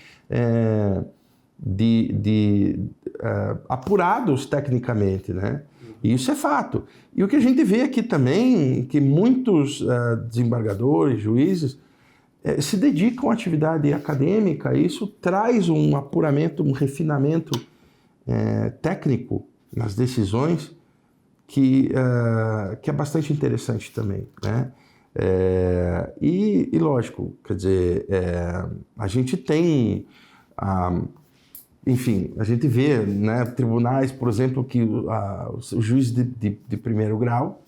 apurados tecnicamente, né? E isso é fato. E o que a gente vê aqui também, que muitos desembargadores, juízes, se dedicam à atividade acadêmica, e isso traz um apuramento, um refinamento técnico nas decisões que é bastante interessante também, né? E lógico, quer dizer, a gente tem, enfim, a gente vê, né, tribunais, por exemplo, que os juízes de primeiro grau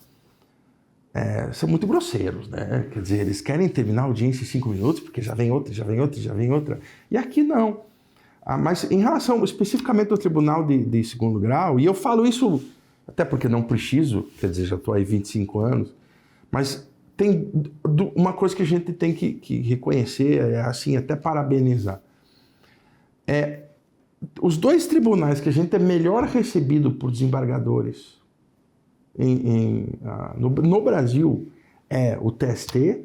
são muito grosseiros, né? Quer dizer, eles querem terminar a audiência em 5 minutos, porque já vem outra, já vem outra, já vem outra. E aqui não. Mas em relação especificamente ao tribunal de segundo grau, e eu falo isso até porque não preciso, quer dizer, já estou aí 25 anos, mas tem uma coisa que a gente tem que reconhecer, assim, até parabenizar. Os 2 tribunais que a gente é melhor recebido por desembargadores no Brasil é o TST,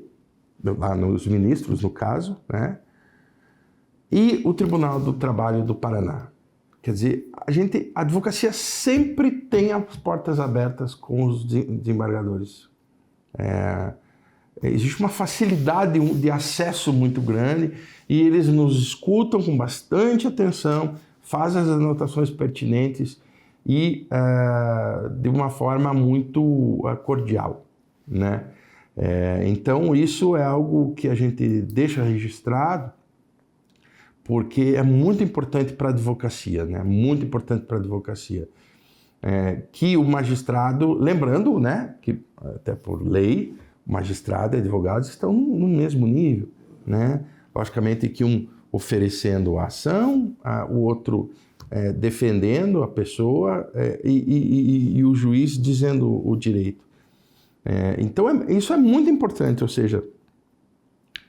lá nos ministros, no caso, né? E o Tribunal do Trabalho do Paraná. Quer dizer, a advocacia sempre tem as portas abertas com os desembargadores. Existe uma facilidade de acesso muito grande e eles nos escutam com bastante atenção, fazem as anotações pertinentes e de uma forma muito cordial, né? Então, isso é algo que a gente deixa registrado, porque é muito importante para a advocacia, né? Muito importante para a advocacia. Que o magistrado, lembrando, né, que até por lei, o magistrado e advogados estão no mesmo nível, né? Logicamente que um oferecendo a ação, o outro defendendo a pessoa e o juiz dizendo o direito. Então, isso é muito importante, ou seja,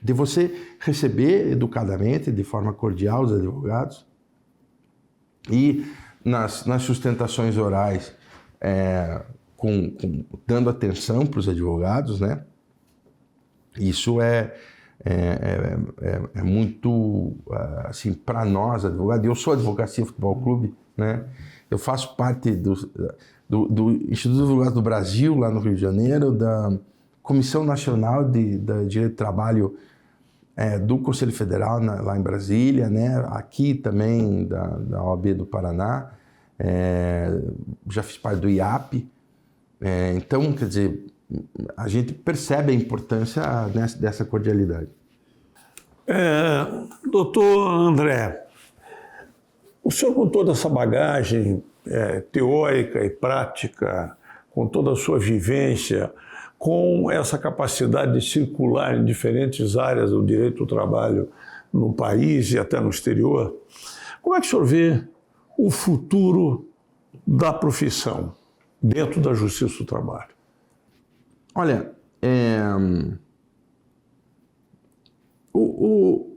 de você receber educadamente, de forma cordial, os advogados e nas sustentações orais, dando atenção para os advogados, né? Isso é muito, assim, para nós, advogados. Eu sou Advocacia Futebol Clube, né? Eu faço parte do Instituto de Advogados do Brasil, lá no Rio de Janeiro, da Comissão Nacional de Direito do Trabalho do Conselho Federal, lá em Brasília, né? Aqui também da OAB do Paraná, já fiz parte do IAP. Então, quer dizer, a gente percebe a importância dessa cordialidade. Doutor André, o senhor, com toda essa bagagem teórica e prática, com toda a sua vivência, com essa capacidade de circular em diferentes áreas do direito do trabalho no país e até no exterior, como é que o senhor vê o futuro da profissão dentro da Justiça do Trabalho? Olha,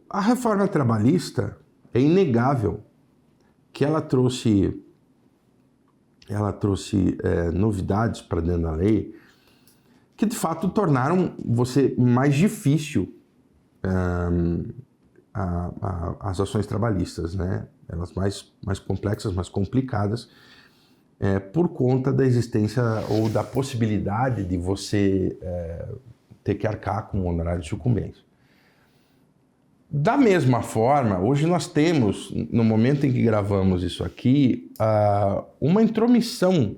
a reforma trabalhista é inegável que ela trouxe novidades para dentro da lei que, de fato, tornaram você mais difícil as ações trabalhistas, né? Elas mais complexas, mais complicadas, por conta da existência ou da possibilidade de você ter que arcar com o honorário de sucumbência. Da mesma forma, hoje nós temos, no momento em que gravamos isso aqui, uma intromissão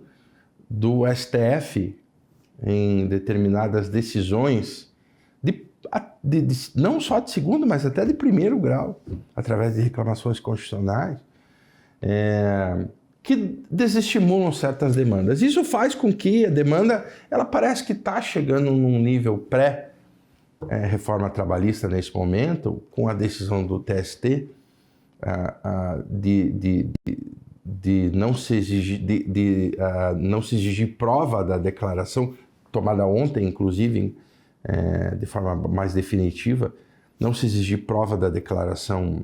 do STF em determinadas decisões, não só de segundo, mas até de primeiro grau, através de reclamações constitucionais, que desestimulam certas demandas. Isso faz com que a demanda, ela parece que está chegando num nível pré-reforma trabalhista nesse momento, com a decisão do TST de não se exigir prova da declaração, tomada ontem, inclusive, de forma mais definitiva, não se exigir prova da declaração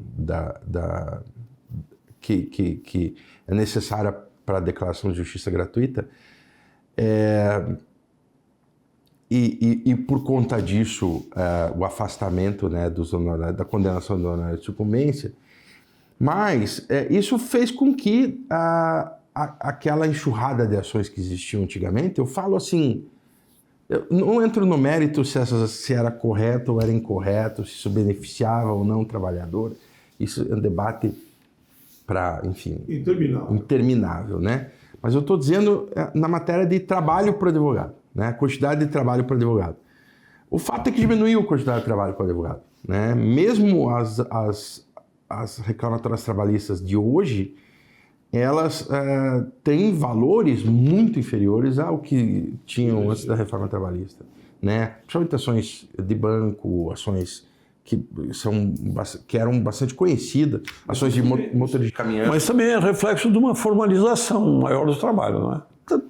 que é necessária para a declaração de justiça gratuita, e por conta disso, o afastamento, né, da condenação do honorário de sucumbência. Mas isso fez com que aquela enxurrada de ações que existiam antigamente, eu falo assim, eu não entro no mérito se era correto ou era incorreto, se isso beneficiava ou não o trabalhador. Isso é um debate enfim, interminável, né? Mas eu estou dizendo na matéria de trabalho para o advogado, né? Quantidade de trabalho para o advogado. O fato é que diminuiu a quantidade de trabalho para o advogado, né? Mesmo as reclamatórias trabalhistas de hoje, elas têm valores muito inferiores ao que tinham antes da reforma trabalhista, né? Principalmente ações de banco, ações que eram bastante conhecidas, ações de motorista de caminhão. Mas também é reflexo de uma formalização maior do trabalho, não é?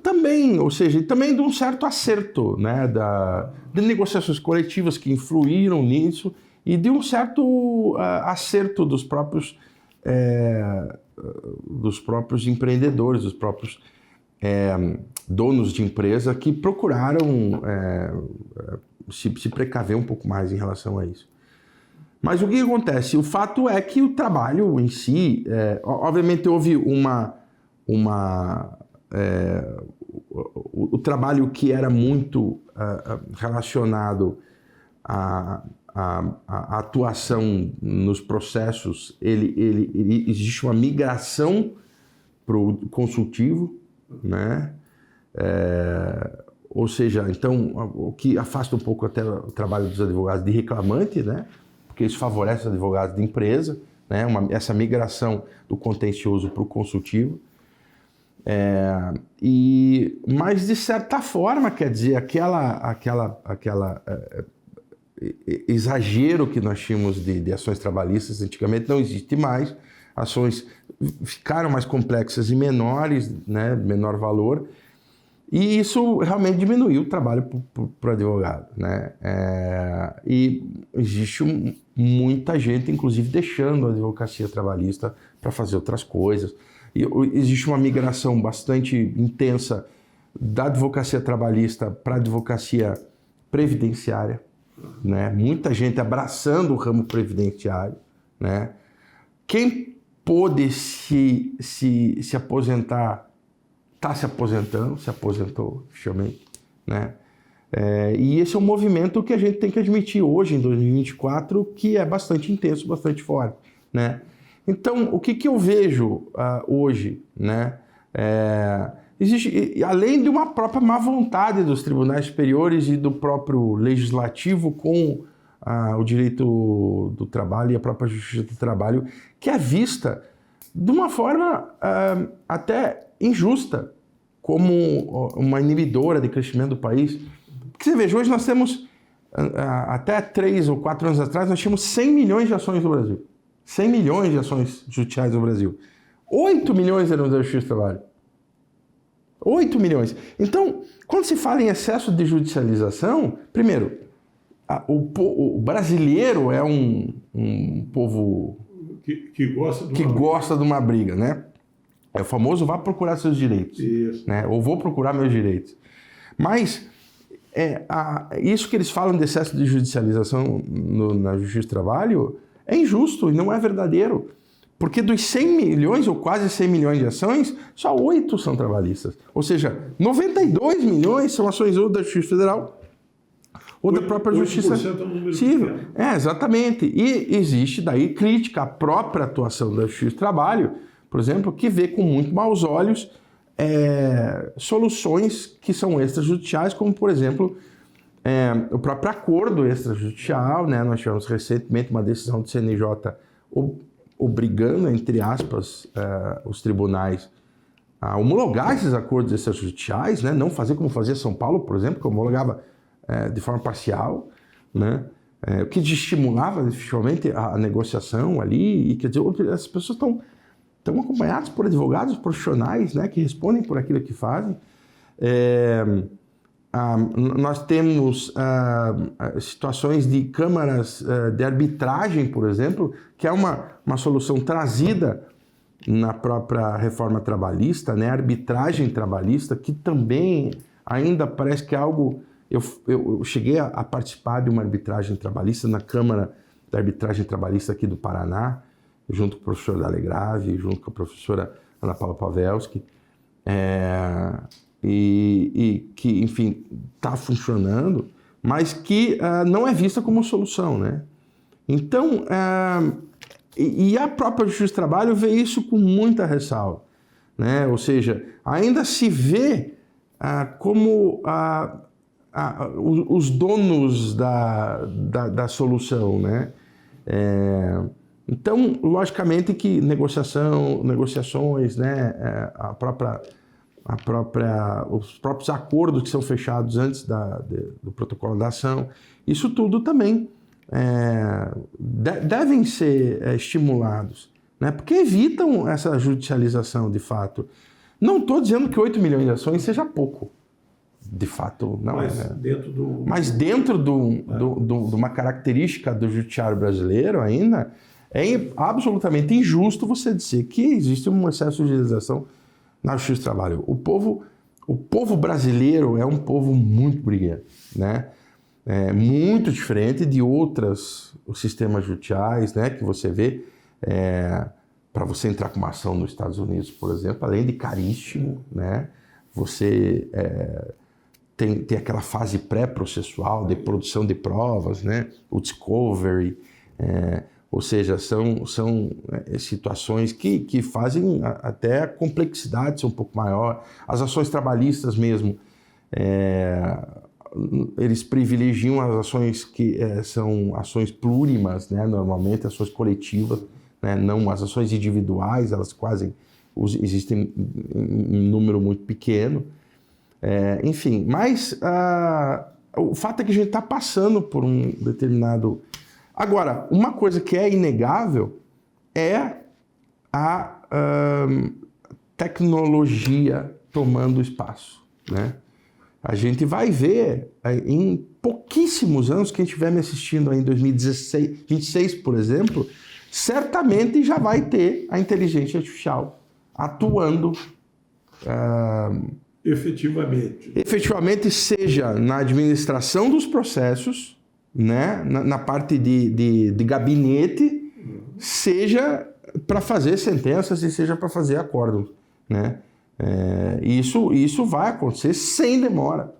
Também, ou seja, também de um certo acerto, né, de negociações coletivas que influíram nisso e de um certo acerto dos próprios empreendedores, dos próprios donos de empresa que procuraram se precaver um pouco mais em relação a isso. Mas o que acontece? O fato é que o trabalho em si, obviamente houve o trabalho que era muito relacionado à atuação nos processos, existe uma migração para o consultivo, né? Ou seja, então, o que afasta um pouco até o trabalho dos advogados de reclamante, né? Porque isso favorece os advogados de empresa, né? Essa migração do contencioso para o consultivo. Mas, de certa forma, quer dizer, exagero que nós tínhamos de ações trabalhistas antigamente não existe mais. Ações ficaram mais complexas e menores, né, menor valor, e isso realmente diminuiu o trabalho para o advogado, né? E existe muita gente, inclusive, deixando a advocacia trabalhista para fazer outras coisas. E existe uma migração bastante intensa da advocacia trabalhista para a advocacia previdenciária, né? Muita gente abraçando o ramo previdenciário, né? Quem pôde se aposentar, está se aposentando, se aposentou, oficialmente, né? E esse é um movimento que a gente tem que admitir hoje, em 2024, que é bastante intenso, bastante forte, né? Então, o que eu vejo hoje, né? Existe, além de uma própria má vontade dos tribunais superiores e do próprio legislativo com o direito do trabalho e a própria justiça do trabalho, que é vista de uma forma até injusta, como uma inibidora de crescimento do país. Porque você veja, hoje nós temos, até 3 ou 4 anos atrás, nós tínhamos 100 milhões de ações no Brasil. 100 milhões de ações judiciais no Brasil. 8 milhões eram da Justiça do Trabalho. 8 milhões. Então, quando se fala em excesso de judicialização, primeiro, o brasileiro é um povo que gosta de uma briga, né? É o famoso vá procurar seus direitos. Isso. Né? Ou vou procurar meus direitos. Mas isso que eles falam de excesso de judicialização na Justiça do Trabalho é injusto e não é verdadeiro. Porque dos 100 milhões ou quase 100 milhões de ações, só 8 são trabalhistas. Ou seja, 92 milhões são ações ou da Justiça Federal ou da própria Justiça Civil. Exatamente. E existe daí crítica à própria atuação da Justiça do Trabalho, por exemplo, que vê com muito maus olhos soluções que são extrajudiciais, como, por exemplo, o próprio acordo extrajudicial, né? Nós tivemos recentemente uma decisão do CNJ obrigando, entre aspas, os tribunais a homologar esses acordos extrajudiciais, né? Não fazer como fazia São Paulo, por exemplo, que homologava de forma parcial, né? O que estimulava efetivamente a negociação ali, e quer dizer, as pessoas estão acompanhadas por advogados profissionais, né? Que respondem por aquilo que fazem. Nós temos situações de câmaras de arbitragem, por exemplo, que é uma solução trazida na própria reforma trabalhista, né? Arbitragem trabalhista, que também ainda parece que é algo... Eu cheguei a participar de uma arbitragem trabalhista na Câmara da Arbitragem Trabalhista aqui do Paraná, junto com o professor Dalegrave, junto com a professora Ana Paula Pavelski, e que, enfim, está funcionando, mas que não é vista como solução, né? Então, e a própria Justiça do Trabalho vê isso com muita ressalva, né? Ou seja, ainda se vê como os donos da solução, né? Então, logicamente que negociações, né? Os próprios acordos que são fechados antes do protocolo da ação, isso tudo também devem ser estimulados, né? Porque evitam essa judicialização de fato. Não estou dizendo que 8 milhões de ações seja pouco, de fato, não. Mas dentro de uma característica do judiciário brasileiro ainda, é absolutamente injusto você dizer que existe um excesso de judicialização na Justiça do Trabalho. O povo brasileiro é um povo muito briguento, né? Muito diferente de outros sistemas judiciais, né? Que você vê, para você entrar com uma ação nos Estados Unidos, por exemplo, além de caríssimo, né? Você tem aquela fase pré-processual de produção de provas, né? O discovery, ou seja, são situações que fazem até a complexidade ser um pouco maior. As ações trabalhistas mesmo, eles privilegiam as ações que são ações plurimas, né? Normalmente ações coletivas, né? Não as ações individuais, elas quase existem em número muito pequeno. Enfim, mas o fato é que a gente está passando por um determinado... Agora, uma coisa que é inegável é a tecnologia tomando espaço, né? A gente vai ver em pouquíssimos anos, quem estiver me assistindo aí em 2026, por exemplo, certamente já vai ter a inteligência artificial atuando efetivamente, seja na administração dos processos, né, na parte de gabinete, seja para fazer sentenças e seja para fazer acórdãos, né? Isso vai acontecer sem demora.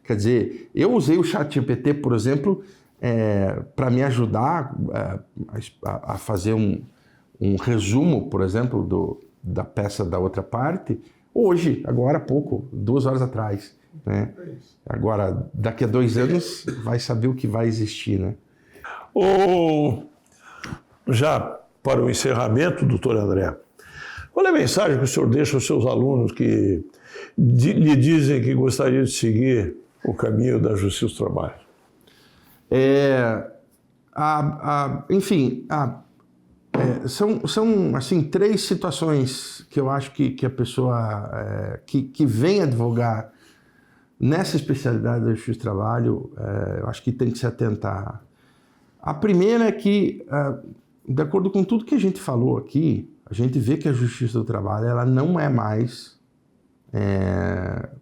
Quer dizer, eu usei o ChatGPT, por exemplo, para me ajudar a fazer um resumo, por exemplo, da peça da outra parte, hoje, agora há pouco, 2 horas atrás, né? Agora, daqui a 2 anos, vai saber o que vai existir, né? Já para o encerramento, doutor André, qual é a mensagem que o senhor deixa aos seus alunos que lhe dizem que gostariam de seguir o caminho da justiça do trabalho? São assim, 3 situações que eu acho que a pessoa que vem advogar nessa especialidade da justiça do trabalho, eu acho que tem que se atentar. A primeira é que, de acordo com tudo que a gente falou aqui, a gente vê que a justiça do trabalho ela não é mais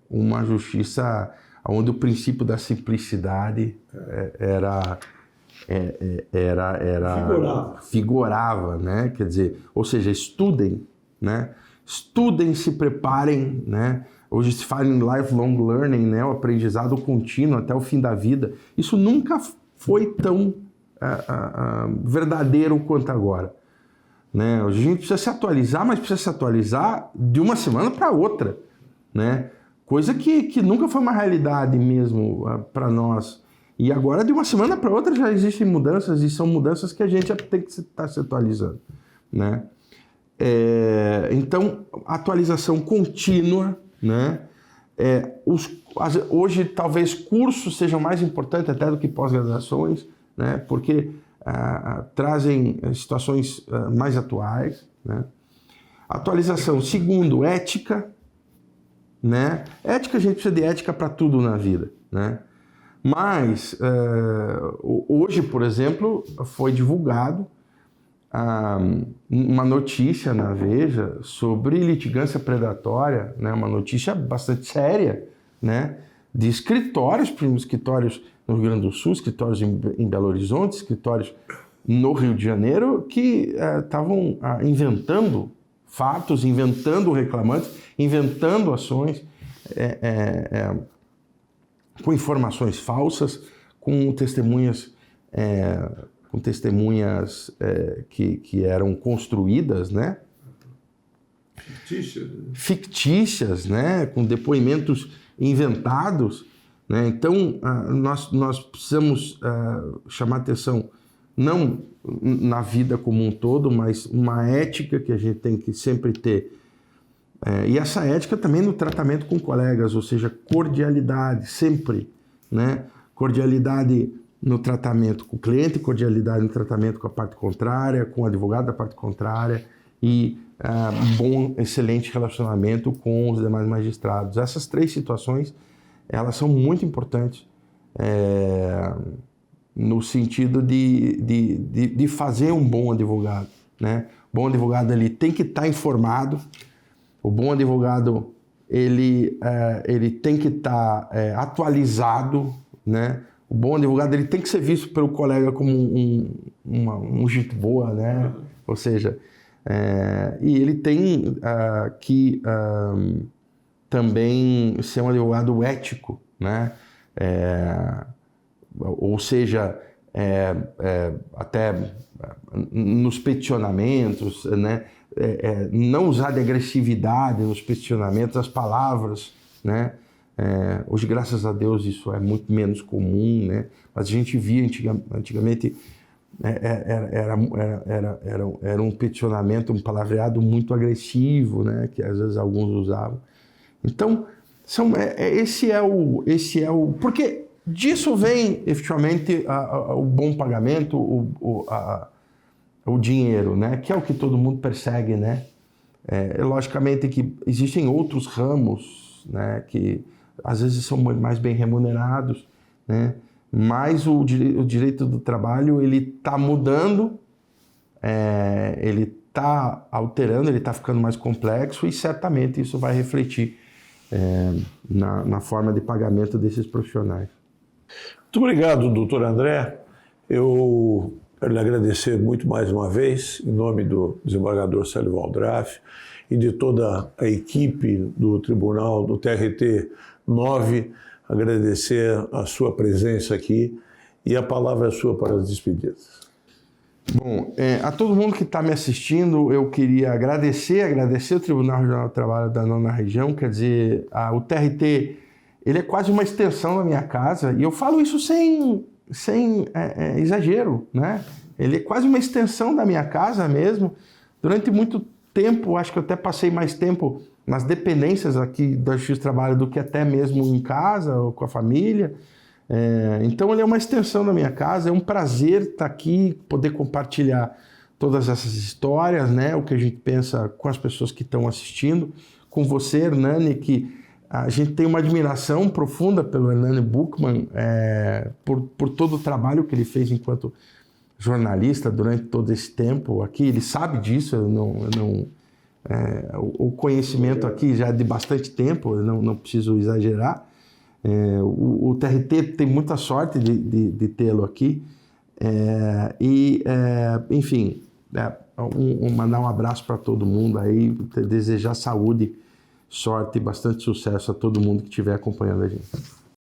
uma justiça onde o princípio da simplicidade figurava, né? Quer dizer, ou seja, estudem, né? Estudem, se preparem, né? Hoje se fala em lifelong learning, né? O aprendizado contínuo até o fim da vida. Isso nunca foi tão verdadeiro quanto agora, né? Hoje a gente precisa se atualizar, mas precisa se atualizar de uma semana para outra, né? Coisa que nunca foi uma realidade mesmo para nós. E agora, de uma semana para outra, já existem mudanças, e são mudanças que a gente tem que estar se atualizando, né? Então, atualização contínua, né? Hoje, talvez, cursos sejam mais importantes até do que pós-graduações, né? Porque trazem situações mais atuais, né? Atualização. Segundo, ética, né? Ética, a gente precisa de ética para tudo na vida, né? Mas, hoje, por exemplo, foi divulgado uma notícia na Veja sobre litigância predatória, né? Uma notícia bastante séria, né? De escritórios no Rio Grande do Sul, escritórios em Belo Horizonte, escritórios no Rio de Janeiro, que estavam inventando fatos, inventando reclamantes, inventando ações, com informações falsas, com testemunhas que eram construídas, né? Fictícias, né? Com depoimentos inventados, né? Então, nós precisamos chamar atenção, não na vida como um todo, mas uma ética que a gente tem que sempre ter. E essa ética também no tratamento com colegas, ou seja, cordialidade, sempre, né? Cordialidade no tratamento com o cliente, cordialidade no tratamento com a parte contrária, com o advogado da parte contrária e bom, excelente relacionamento com os demais magistrados. Essas 3 situações, elas são muito importantes no sentido de fazer um bom advogado, né? O bom advogado ele tem que estar informado. O bom advogado, ele tem que estar atualizado, né? O bom advogado, ele tem que ser visto pelo colega como um gente boa, né? Ou seja, e ele tem que também ser um advogado ético, né? Ou seja, até nos peticionamentos, né? Não usar de agressividade nos peticionamentos, as palavras, né? Hoje, graças a Deus, isso é muito menos comum, né? Mas a gente via antigamente era um peticionamento, um palavreado muito agressivo, né? Que às vezes alguns usavam. Então, Esse é o... Porque disso vem, efetivamente, o bom pagamento, o dinheiro, né? Que é o que todo mundo persegue, né? Logicamente que existem outros ramos, né? Que às vezes são mais bem remunerados, né? Mas o direito do trabalho, ele está mudando, ele está alterando, ele está ficando mais complexo e certamente isso vai refletir na forma de pagamento desses profissionais. Muito obrigado, doutor André. Eu quero lhe agradecer muito mais uma vez, em nome do desembargador Célio Valdraff e de toda a equipe do Tribunal, do TRT 9, agradecer a sua presença aqui e a palavra é sua para as despedidas. Bom, a todo mundo que está me assistindo, eu queria agradecer o Tribunal Regional do Trabalho da 9ª Região, quer dizer, o TRT, ele é quase uma extensão da minha casa, e eu falo isso sem exagero, né? Ele é quase uma extensão da minha casa mesmo. Durante muito tempo, acho que eu até passei mais tempo nas dependências aqui da Justiça do Trabalho do que até mesmo em casa ou com a família. Então ele é uma extensão da minha casa, é um prazer estar aqui, poder compartilhar todas essas histórias, né? O que a gente pensa com as pessoas que estão assistindo, com você, Hernani, que a gente tem uma admiração profunda pelo Hernani Buchmann, por todo o trabalho que ele fez enquanto jornalista durante todo esse tempo aqui. Ele sabe disso, o conhecimento aqui já é de bastante tempo, eu não preciso exagerar. O TRT tem muita sorte de tê-lo aqui. Enfim, mandar um abraço para todo mundo aí, desejar saúde, sorte e bastante sucesso a todo mundo que estiver acompanhando a gente.